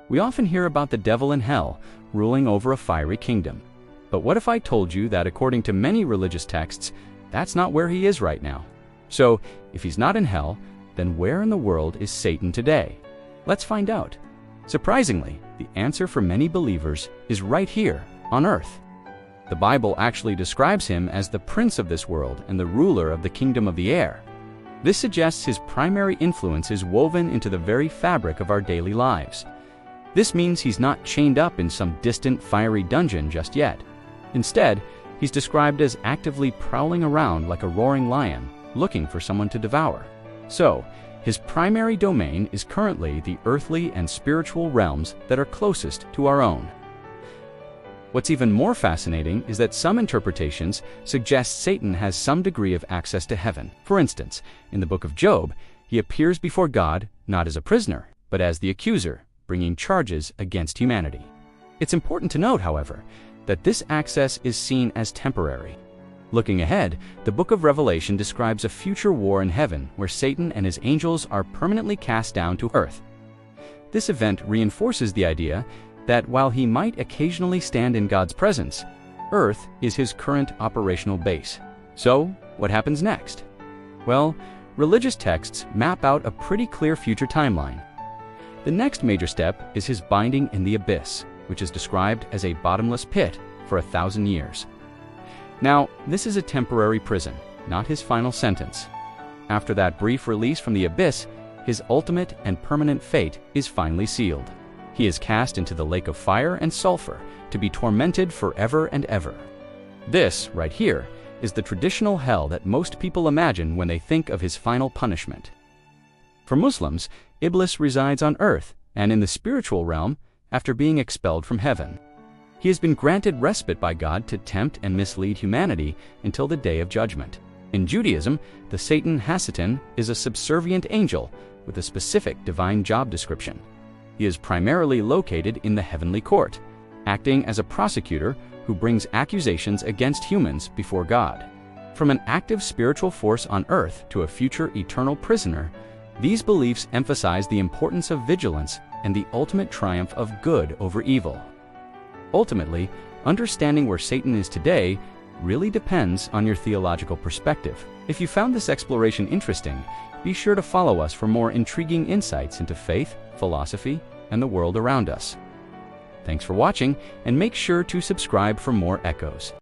We often hear about the devil in hell ruling over a fiery kingdom. But what if I told you that according to many religious texts, that's not where he is right now? So, if he's not in hell, then where in the world is Satan today? Let's find out. Surprisingly, the answer for many believers is right here on earth. The Bible actually describes him as the prince of this world and the ruler of the kingdom of the air. This suggests his primary influence is woven into the very fabric of our daily lives. This means he's not chained up in some distant fiery dungeon just yet. Instead, he's described as actively prowling around like a roaring lion, looking for someone to devour. So, his primary domain is currently the earthly and spiritual realms that are closest to our own. What's even more fascinating is that some interpretations suggest Satan has some degree of access to heaven. For instance, in the book of Job, he appears before God not as a prisoner, but as the accuser, bringing charges against humanity. It's important to note, however, that this access is seen as temporary. Looking ahead, the book of Revelation describes a future war in heaven where Satan and his angels are permanently cast down to earth. This event reinforces the idea that while he might occasionally stand in God's presence, earth is his current operational base. So, what happens next? Well, religious texts map out a pretty clear future timeline. The next major step is his binding in the abyss, which is described as a bottomless pit for 1,000 years. Now, this is a temporary prison, not his final sentence. After that brief release from the abyss, his ultimate and permanent fate is finally sealed. He is cast into the lake of fire and sulfur to be tormented forever and ever. This, right here, is the traditional hell that most people imagine when they think of his final punishment. For Muslims, Iblis resides on earth and in the spiritual realm after being expelled from heaven. He has been granted respite by God to tempt and mislead humanity until the day of judgment. In Judaism, the Satan Hasatan is a subservient angel with a specific divine job description. He is primarily located in the heavenly court, acting as a prosecutor who brings accusations against humans before God. From an active spiritual force on earth to a future eternal prisoner, these beliefs emphasize the importance of vigilance and the ultimate triumph of good over evil. Ultimately, understanding where Satan is today really depends on your theological perspective. If you found this exploration interesting, be sure to follow us for more intriguing insights into faith, philosophy, and the world around us. Thanks for watching, and make sure to subscribe for more echoes.